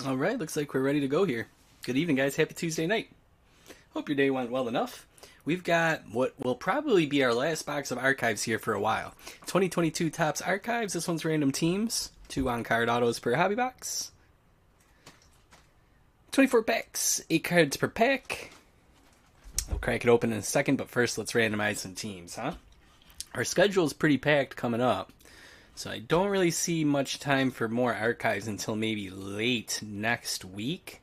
All right, looks like we're ready to go here. Good evening, guys. Happy Tuesday night. Hope your day went well enough. We've got what will probably be our last box of archives here for a while. 2022 Topps Archives. This one's random teams. 2 on-card autos per hobby box. 24 packs, 8 cards per pack. We'll crack it open in a second, but first let's randomize some teams, huh? Our schedule is pretty packed coming up, so I don't really see much time for more archives until maybe late next week.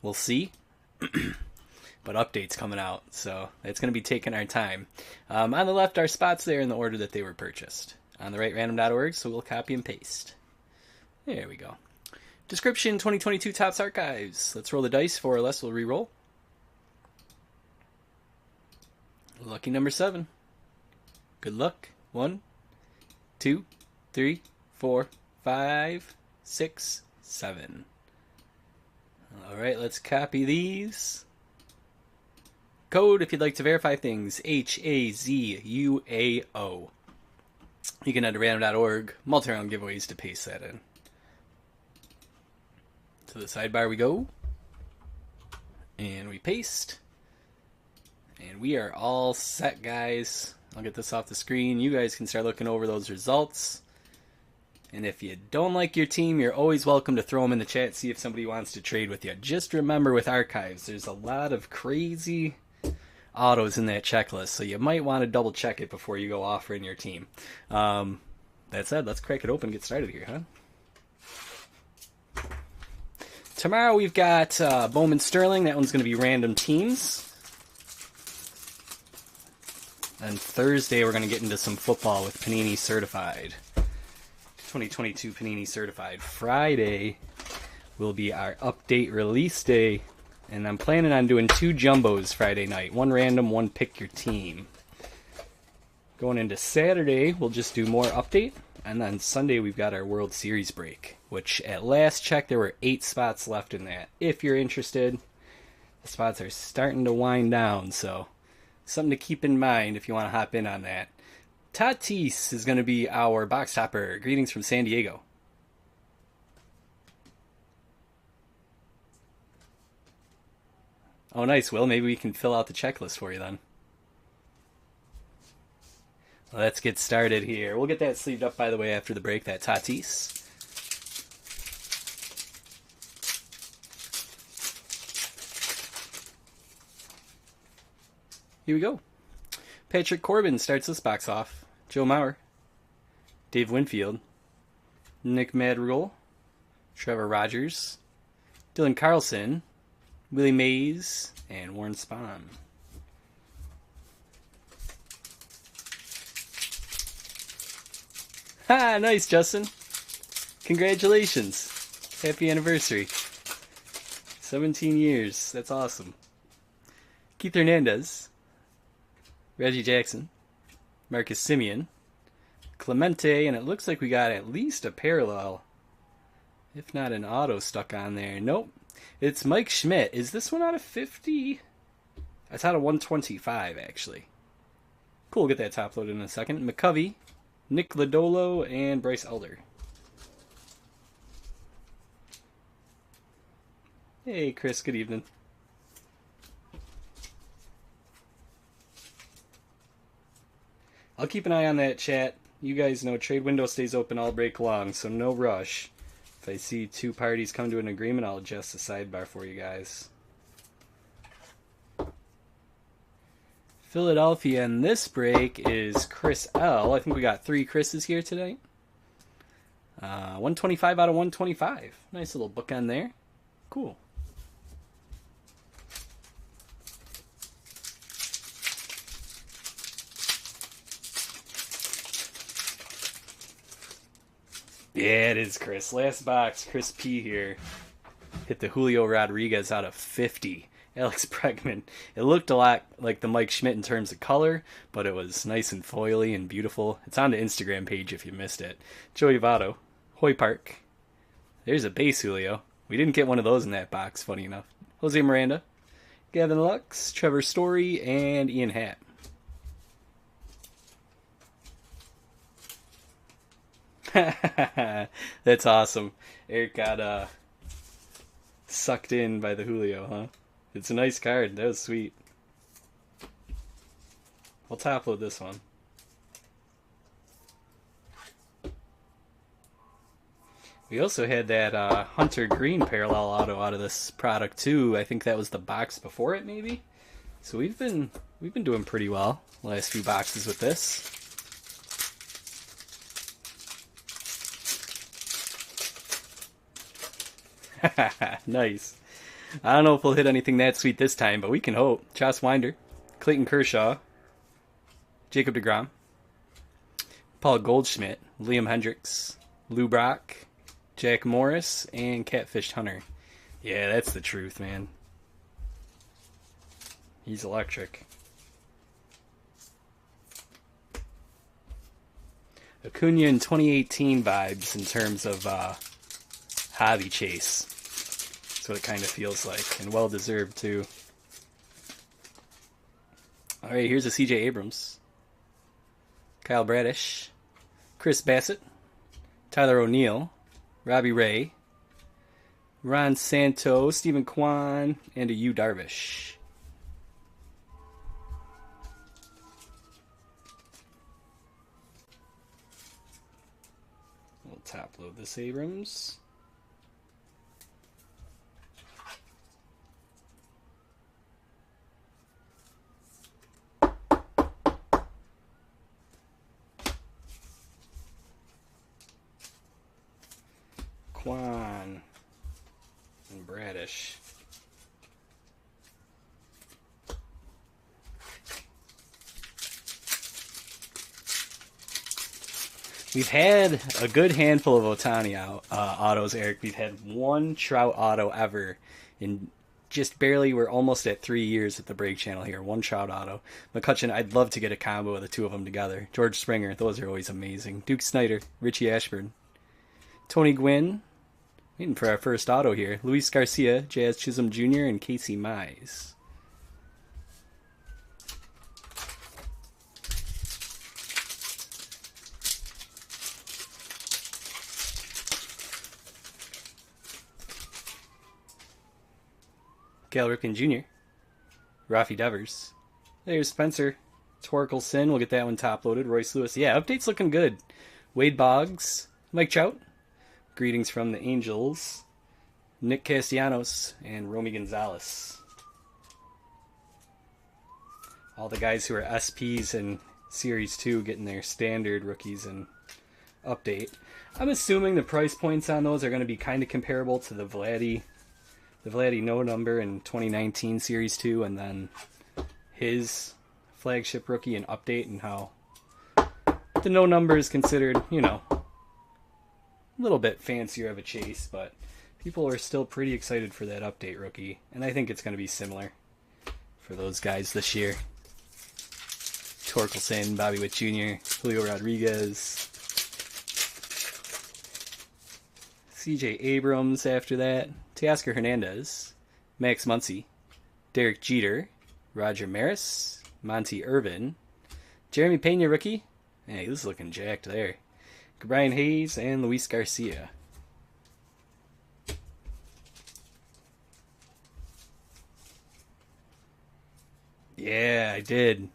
We'll see. But updates coming out, so it's going to be taking our time. On the left, our spots there in the order that they were purchased. On the right, random.org, so we'll copy and paste. There we go. Description, 2022 Topps Archives. Let's roll the dice. 4 or less, we'll re-roll. Lucky number 7. Good luck. 1, 2, 3, 4, 5, 6, 7. All right, let's copy these. Code, if you'd like to verify things, HAZUAO. You can head to random.org, multi-round giveaways to paste that in. To the sidebar we go. And we paste. And we are all set, guys. I'll get this off the screen. You guys can start looking over those results. And if you don't like your team, you're always welcome to throw them in the chat, see if somebody wants to trade with you. Just remember with archives, there's a lot of crazy autos in that checklist, so you might want to double check it before you go offering your team. That said, let's crack it open and get started here, huh? Tomorrow we've got Bowman Sterling. That one's going to be random teams. And Thursday we're going to get into some football with Panini Certified. 2022 Panini Certified. Friday will be our update release day. And I'm planning on doing 2 jumbos Friday night. 1 random, 1 pick your team. Going into Saturday, we'll just do more update. And then Sunday, we've got our World Series break. Which, at last check, there were 8 spots left in that. If you're interested, the spots are starting to wind down. So, something to keep in mind if you want to hop in on that. Tatis is going to be our box topper. Greetings from San Diego. Oh, nice, Will. Maybe we can fill out the checklist for you then. Let's get started here. We'll get that sleeved up, by the way, after the break, that Tatis. Here we go. Patrick Corbin starts this box off. Joe Mauer. Dave Winfield. Nick Madrigal. Trevor Rogers. Dylan Carlson. Willie Mays, and Warren Spahn. Ha! Nice, Justin. Congratulations. Happy anniversary. 17 years. That's awesome. Keith Hernandez. Reggie Jackson. Marcus Simeon. Clemente, and it looks like we got at least a parallel. If not an auto stuck on there. Nope. It's Mike Schmidt. Is this one out of 50? It's out of 125, actually. Cool, we'll get that top loaded in a second. McCovey, Nick Lodolo, and Bryce Elder. Hey, Chris, good evening. I'll keep an eye on that chat. You guys know trade window stays open all break long, so no rush. If I see 2 parties come to an agreement, I'll adjust the sidebar for you guys. Philadelphia, and this break is Chris L. I think we got 3 Chris's here tonight. 125 out of 125. Nice little bookend there. Cool. Yeah, it is Chris. Last box, Chris P here. Hit the Julio Rodriguez out of 50. Alex Bregman. It looked a lot like the Mike Schmidt in terms of color, but it was nice and foily and beautiful. It's on the Instagram page if you missed it. Joey Votto. Hoy Park. There's a base Julio. We didn't get one of those in that box, funny enough. Jose Miranda. Gavin Lux. Trevor Story. And Ian Happ. That's awesome. Eric got Sucked in by the Julio, huh? It's a nice card. That was sweet. We'll top load this one. We also had that Hunter Green parallel auto out of this product too. I think that was the box before it, maybe. So we've been doing pretty well the last few boxes with this. Nice. I don't know if we'll hit anything that sweet this time, but we can hope. Josh Winder, Clayton Kershaw, Jacob deGrom, Paul Goldschmidt, Liam Hendricks, Lou Brock, Jack Morris, and Catfish Hunter. Yeah, that's the truth, man. He's electric. Acuna in 2018 vibes in terms of hobby chase. That's what it kind of feels like, and well deserved too. All right, here's a C.J. Abrams, Kyle Bradish, Chris Bassett, Tyler O'Neill, Robbie Ray, Ron Santo, Stephen Kwan, and a Yu Darvish. We'll top load this Abrams. Kwan and Bradish. We've had a good handful of Ohtani autos, Eric. We've had one Trout auto ever in just barely. We're almost at 3 years at the Break Channel here. One Trout auto. McCutcheon, I'd love to get a combo of the two of them together. George Springer, those are always amazing. Duke Snider, Richie Ashburn, Tony Gwynn. Waiting for our first auto here. Luis Garcia, Jazz Chisholm Jr., and Casey Mize. Cal Ripken Jr., Rafi Devers. There's Spencer Torkelson. We'll get that one top loaded. Royce Lewis. Yeah, update's looking good. Wade Boggs, Mike Trout. Greetings from the Angels, Nick Castellanos, and Romy Gonzalez. All the guys who are SPs in Series 2 getting their standard rookies and update. I'm assuming the price points on those are going to be kind of comparable to the Vladdy no number in 2019 Series 2, and then his flagship rookie and update, and how the no number is considered, you know, a little bit fancier of a chase, but people are still pretty excited for that update rookie, and I think it's going to be similar for those guys this year. Torkelson, Bobby Witt Jr., Julio Rodriguez, C.J. Abrams after that, Teoscar Hernandez, Max Muncy, Derek Jeter, Roger Maris, Monty Irvin, Jeremy Pena rookie. Hey, this is looking jacked there. Brian Hayes, and Luis Garcia. Yeah, I did.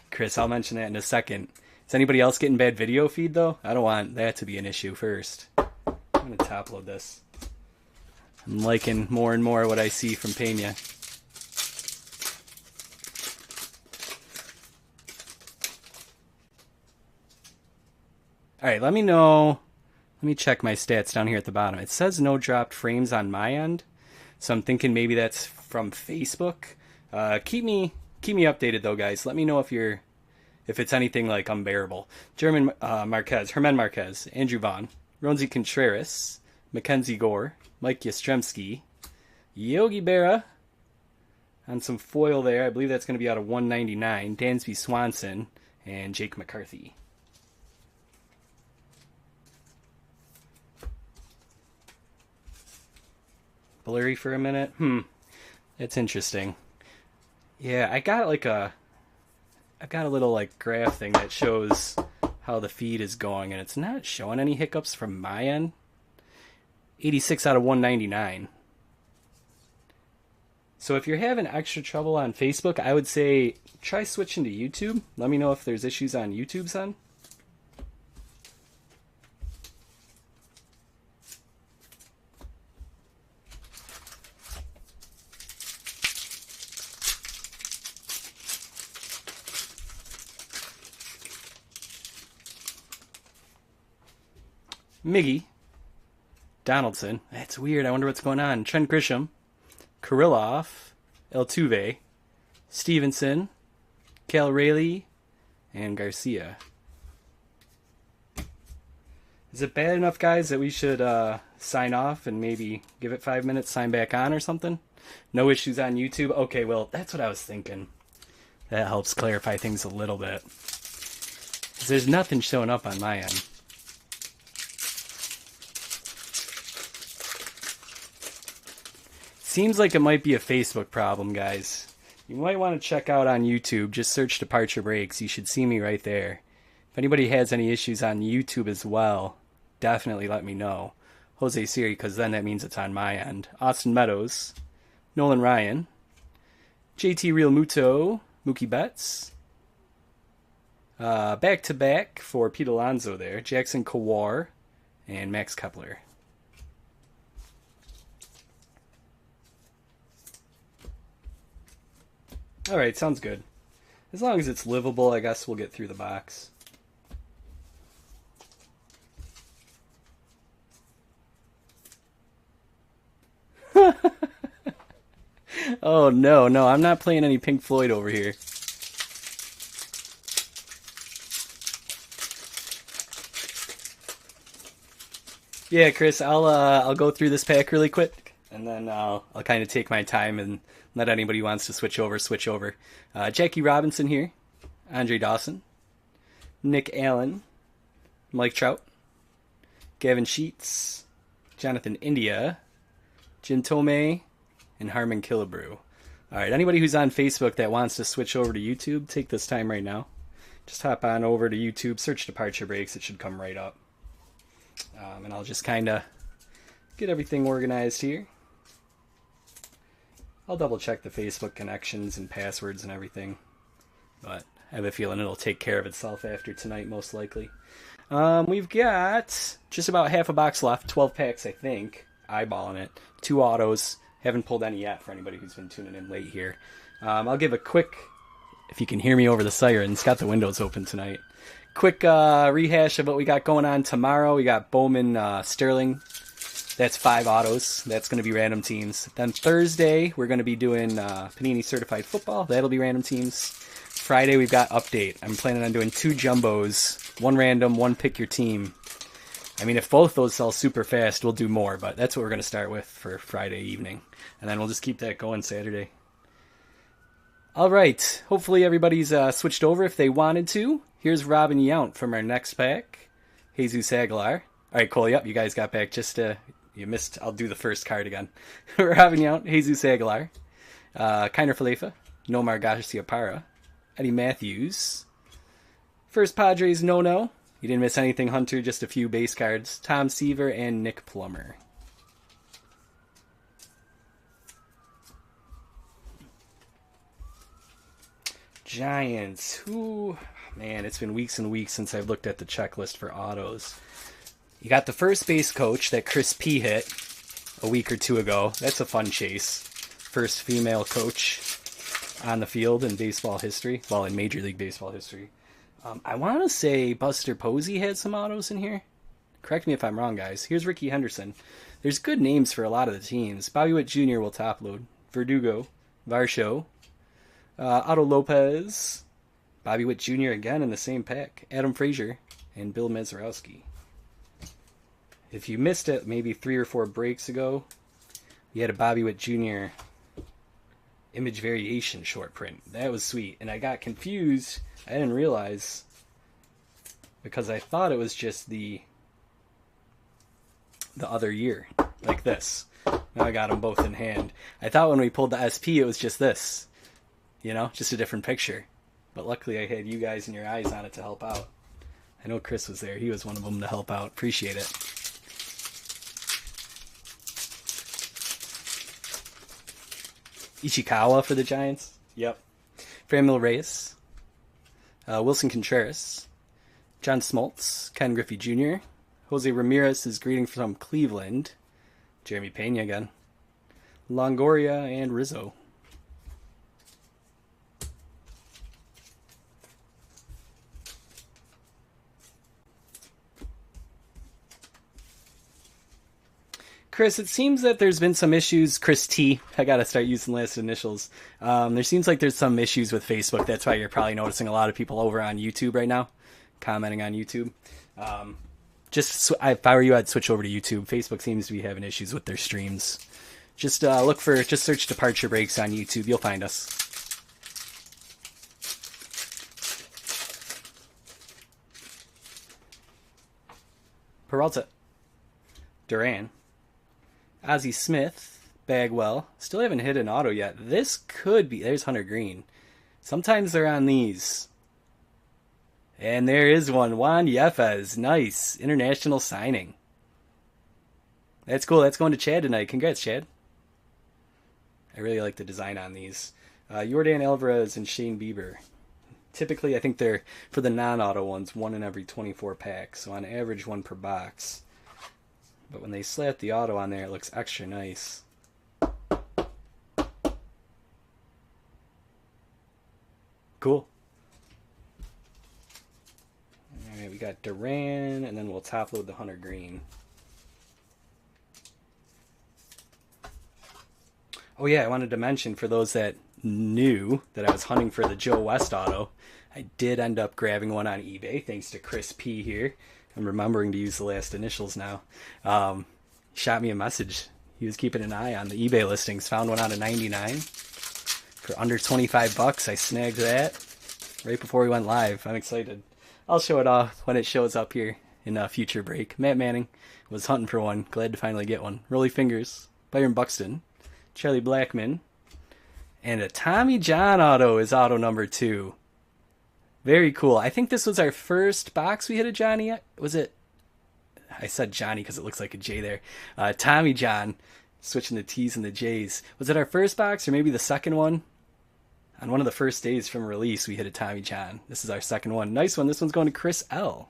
Chris, I'll mention that in a second. Is anybody else getting bad video feed, though? I don't want that to be an issue first. I'm going to top load this. I'm liking more and more what I see from Pena. All right, let me know. Let me check my stats down here at the bottom. It says no dropped frames on my end, so I'm thinking maybe that's from Facebook. Keep me updated though, guys. Let me know if it's anything like unbearable. German Herman Marquez, Andrew Vaughn, Ronzi Contreras, Mackenzie Gore, Mike Yastrzemski, Yogi Berra on some foil there. I believe that's going to be out of 199. Dansby Swanson and Jake McCarthy. Blurry for a minute. That's interesting. Yeah, I've got a little like graph thing that shows how the feed is going, and it's not showing any hiccups from my end. 86 out of 199. So if you're having extra trouble on Facebook, I would say try switching to YouTube. Let me know if there's issues on YouTube, son. Miggy, Donaldson. That's weird. I wonder what's going on. Trent Grisham, Kirillov, Altuve, Stevenson, Cal Raleigh, and Garcia. Is it bad enough, guys, that we should sign off and maybe give it 5 minutes, sign back on or something? No issues on YouTube? Okay, well, that's what I was thinking. That helps clarify things a little bit. 'Cause there's nothing showing up on my end. Seems like it might be a Facebook problem, guys. You might want to check out on YouTube. Just search Departure Breaks. You should see me right there. If anybody has any issues on YouTube as well, definitely let me know. Jose Siri, because then that means it's on my end. Austin Meadows, Nolan Ryan, JT Real Muto, Mookie Betts. Back to back for Pete Alonso there. Jackson Kawar and Max Kepler. Alright, sounds good. As long as it's livable, I guess we'll get through the box. Oh, no, I'm not playing any Pink Floyd over here. Yeah, Chris, I'll go through this pack really quick, and then I'll kind of take my time and let anybody who wants to switch over. Jackie Robinson here, Andre Dawson, Nick Allen, Mike Trout, Gavin Sheets, Jonathan India, Jim Tomei, and Harmon Killebrew. All right, anybody who's on Facebook that wants to switch over to YouTube, take this time right now. Just hop on over to YouTube, search Departure Breaks. It should come right up. And I'll just kind of get everything organized here. I'll double check the Facebook connections and passwords and everything. But I have a feeling it'll take care of itself after tonight, most likely. We've got just about half a box left. 12 packs, I think. Eyeballing it. 2 autos. Haven't pulled any yet for anybody who's been tuning in late here. I'll give a quick, if you can hear me over the sirens, got the windows open tonight. Quick rehash of what we got going on tomorrow. We got Bowman Sterling. That's 5 autos. That's going to be random teams. Then Thursday, we're going to be doing Panini Certified Football. That'll be random teams. Friday, we've got Update. I'm planning on doing 2 jumbos. 1 random, 1 pick your team. I mean, if both those sell super fast, we'll do more. But that's what we're going to start with for Friday evening. And then we'll just keep that going Saturday. All right. Hopefully everybody's switched over if they wanted to. Here's Robin Yount from our next pack. Jesus Aguilar. All right, Cole, yep, you guys got back. You missed. I'll do the first card again. Robin Yount, Jesus Aguilar. Kiner Falefa. Nomar Garciaparra. Eddie Matthews. First Padres, no. You didn't miss anything, Hunter. Just a few base cards. Tom Seaver and Nick Plummer. Giants. Man, it's been weeks and weeks since I've looked at the checklist for autos. You got the first base coach that Chris P hit a week or 2 ago. That's a fun chase. First female coach on the field in baseball history. Well, in Major League Baseball history. I want to say Buster Posey had some autos in here. Correct me if I'm wrong, guys. Here's Ricky Henderson. There's good names for a lot of the teams. Bobby Witt Jr. will top load. Verdugo. Varsho. Otto Lopez. Bobby Witt Jr. again in the same pack. Adam Frazier. And Bill Mazeroski. If you missed it maybe 3 or 4 breaks ago, we had a Bobby Witt Jr. image variation short print. That was sweet. And I got confused. I didn't realize because I thought it was just the other year, like this. Now I got them both in hand. I thought when we pulled the SP it was just this, just a different picture. But luckily I had you guys and your eyes on it to help out. I know Chris was there. He was one of them to help out. Appreciate it. Ichikawa for the Giants. Yep. Franmil Reyes. Wilson Contreras. John Smoltz. Ken Griffey Jr. Jose Ramirez is greeting from Cleveland. Jeremy Pena again. Longoria and Rizzo. Chris, it seems that there's been some issues. Chris T. I gotta start using last initials. There seems like there's some issues with Facebook. That's why you're probably noticing a lot of people over on YouTube right now, commenting on YouTube. If I were you, I'd switch over to YouTube. Facebook seems to be having issues with their streams. Just search Departure Breaks on YouTube. You'll find us. Peralta. Duran. Ozzie Smith, Bagwell. Still haven't hit an auto yet. This could be... There's Hunter Green. Sometimes they're on these. And there is one. Juan Yepez. Nice. International signing. That's cool. That's going to Chad tonight. Congrats, Chad. I really like the design on these. Yordan Alvarez and Shane Bieber. Typically, I think they're, for the non-auto ones, 1 in every 24 packs. So on average, 1 per box. But when they slap the auto on there, it looks extra nice. Cool. Alright, we got Duran, and then we'll top load the Hunter Green. Oh yeah, I wanted to mention for those that knew that I was hunting for the Joe West auto, I did end up grabbing one on eBay, thanks to Chris P here. I'm remembering to use the last initials now. He shot me a message. He was keeping an eye on the eBay listings. Found one out of 99 for under 25 bucks. I snagged that right before we went live. I'm excited. I'll show it off when it shows up here in a future break. Matt Manning was hunting for one. Glad to finally get one. Rolly Fingers, Byron Buxton, Charlie Blackmon, and a Tommy John auto is auto number 2. Very cool. I think this was our first box we hit a Johnny. Was it? I said Johnny because it looks like a J there. Tommy John, switching the T's and the J's. Was it our first box or maybe the second one? On one of the first days from release, we hit a Tommy John. This is our second one. Nice one. This one's going to Chris L.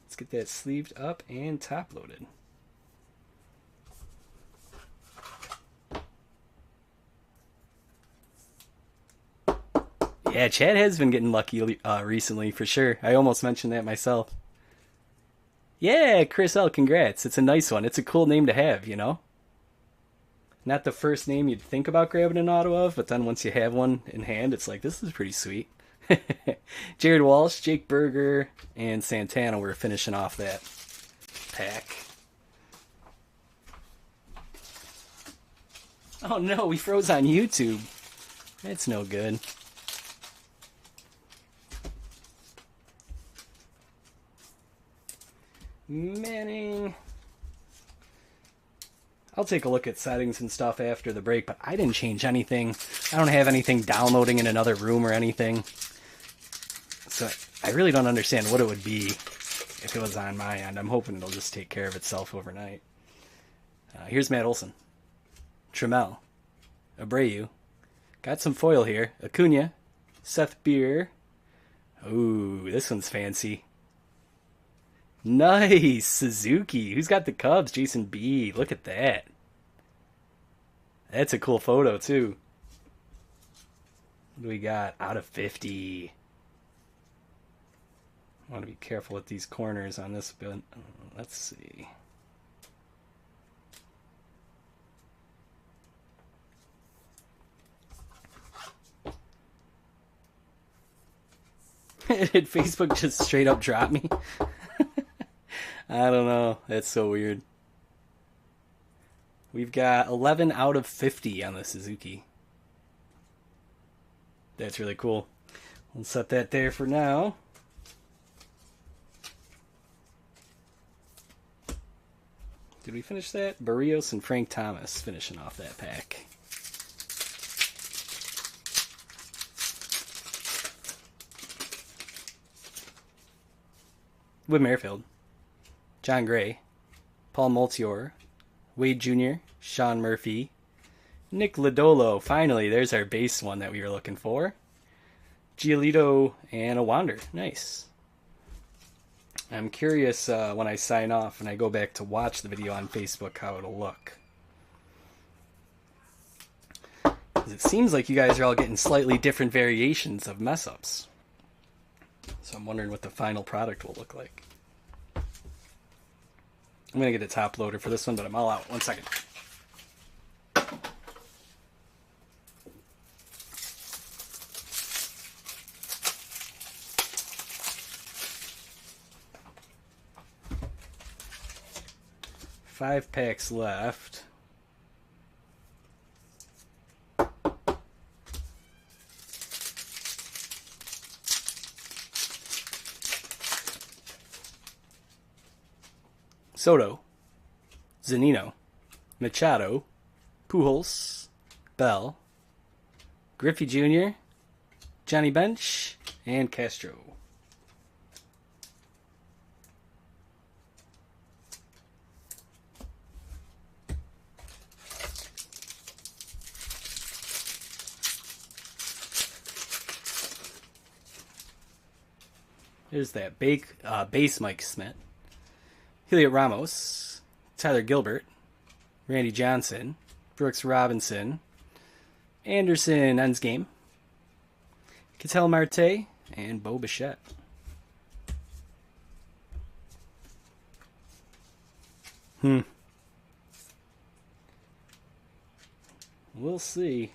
Let's get that sleeved up and top loaded. Yeah, Chad has been getting lucky recently, for sure. I almost mentioned that myself. Yeah, Chris L, congrats. It's a nice one. It's a cool name to have, you know? Not the first name you'd think about grabbing an auto of, but then once you have one in hand, it's like, this is pretty sweet. Jared Walsh, Jake Berger, and Santana were finishing off that pack. Oh no, we froze on YouTube. That's no good. Manning. I'll take a look at settings and stuff after the break, but I didn't change anything. I don't have anything downloading in another room or anything. So I really don't understand what it would be if it was on my end. I'm hoping it'll just take care of itself overnight. Here's Matt Olson. Trammell. Abreu. Got some foil here. Acuna. Seth Beer. Ooh, this one's fancy. Nice! Suzuki. Who's got the Cubs? Jason B. Look at that. That's a cool photo, too. What do we got? Out of 50. I want to be careful with these corners on this bit. Let's see. Did Facebook just straight up drop me? I don't know. That's so weird. We've got 11 out of 50 on the Suzuki. That's really cool. We'll set that there for now. Did we finish that? Barrios and Frank Thomas finishing off that pack. Whit Merrifield. John Gray, Paul Multior, Wade Jr., Sean Murphy, Nick Lodolo. Finally, there's our base one that we were looking for. Giolito and a Wander. Nice. I'm curious when I sign off and I go back to watch the video on Facebook how it'll look. It seems like you guys are all getting slightly different variations of mess-ups. So I'm wondering what the final product will look like. I'm going to get a top loader for this one, but I'm all out. 1 second. Five packs left. Soto, Zunino, Machado, Pujols, Bell, Griffey Jr., Johnny Bench, and Castro. There's that base Mike Smith. Heliot Ramos, Tyler Gilbert, Randy Johnson, Brooks Robinson, Anderson ends game, Ketel Marte, and Bo Bichette. We'll see.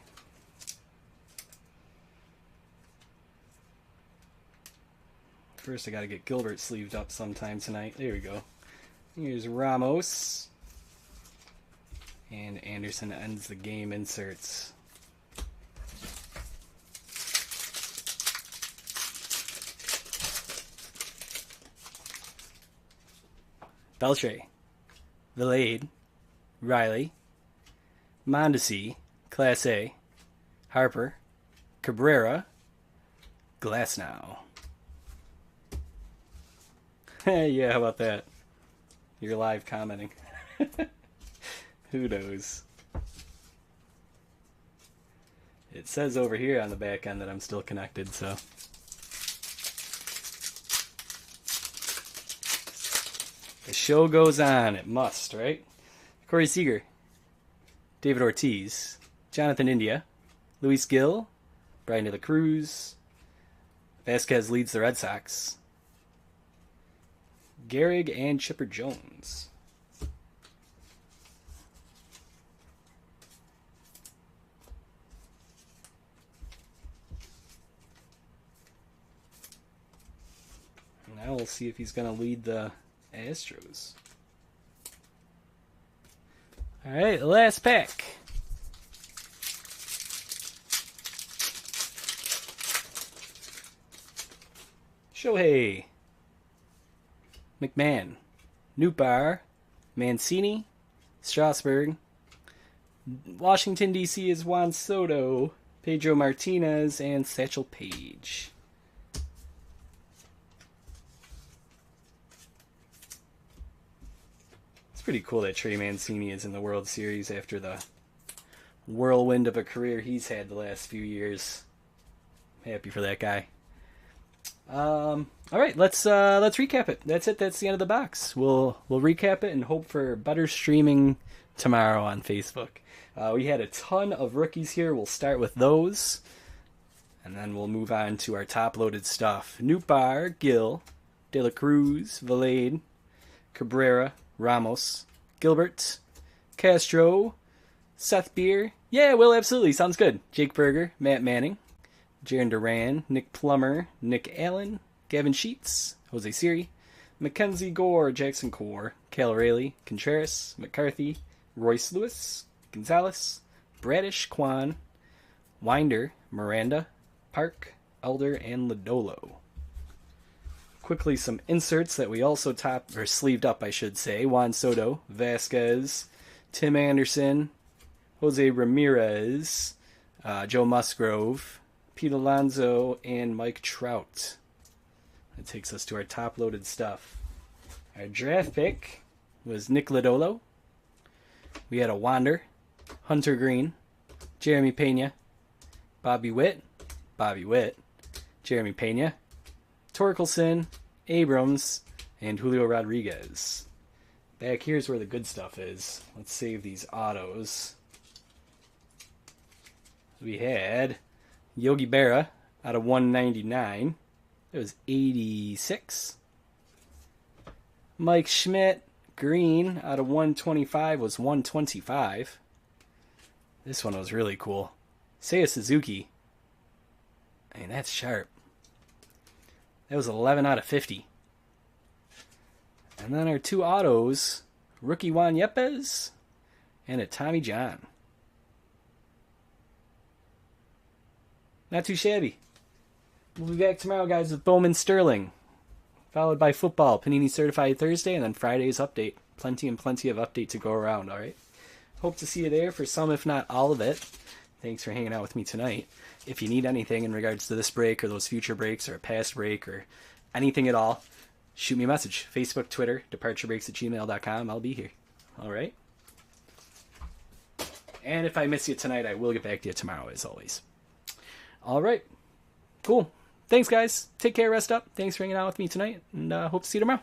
First, I gotta get Gilbert sleeved up sometime tonight. There we go. Here's Ramos. And Anderson ends the game inserts. Beltre, Vilade, Riley, Mondesi, Class A, Harper, Cabrera, Glasnow. Yeah, how about that? You're live commenting. Who knows? It says over here on the back end that I'm still connected, so. The show goes on. It must, right? Corey Seager, David Ortiz, Jonathan India, Luis Gil, Brian De La Cruz, Vasquez leads the Red Sox, Gehrig and Chipper Jones. Now we'll see if he's going to lead the Astros. All right, last pack. Shohei, McMahon, Nootbaar, Mancini, Strasburg. Washington, D.C. is Juan Soto, Pedro Martinez, and Satchel Paige. It's pretty cool that Trey Mancini is in the World Series after the whirlwind of a career he's had the last few years. Happy for that guy. All right, let's recap it. That's it. That's the end of the box. We'll recap it and hope for better streaming tomorrow on Facebook. We had a ton of rookies here. We'll start with those, and then we'll move on to our top-loaded stuff. Nootbaar, Gil, De La Cruz, Vilade, Cabrera, Ramos, Gilbert, Castro, Seth Beer. Yeah, Will, absolutely. Sounds good. Jake Berger, Matt Manning, Jarren Duran, Nick Plummer, Nick Allen, Gavin Sheets, Jose Siri, Mackenzie Gore, Jackson Core, Cal Rayleigh, Contreras, McCarthy, Royce Lewis, Gonzalez, Bradish, Kwan, Winder, Miranda, Park, Elder, and Lodolo. Quickly, some inserts that we also sleeved up, I should say. Juan Soto, Vasquez, Tim Anderson, Jose Ramirez, Joe Musgrove, Pete Alonso, and Mike Trout. That takes us to our top-loaded stuff. Our draft pick was Nick Lodolo. We had a Wander, Hunter Green, Jeremy Pena, Bobby Witt, Jeremy Pena, Torkelson, Abrams, and Julio Rodriguez. Back here's where the good stuff is. Let's save these autos. We had Yogi Berra out of 199. It was 86. Mike Schmidt, green, out of 125 was 125. This one was really cool. Seiya Suzuki. I mean, that's sharp. That was 11 out of 50. And then our two autos, rookie Juan Yepes and a Tommy John. Not too shabby. We'll be back tomorrow, guys, with Bowman Sterling, followed by football, Panini Certified Thursday, and then Friday's update. Plenty and plenty of update to go around, all right? Hope to see you there for some, if not all of it. Thanks for hanging out with me tonight. If you need anything in regards to this break or those future breaks or a past break or anything at all, shoot me a message. Facebook, Twitter, departurebreaks@gmail.com. I'll be here. All right? And if I miss you tonight, I will get back to you tomorrow, as always. All right. Cool. Thanks, guys. Take care. Rest up. Thanks for hanging out with me tonight. And hope to see you tomorrow.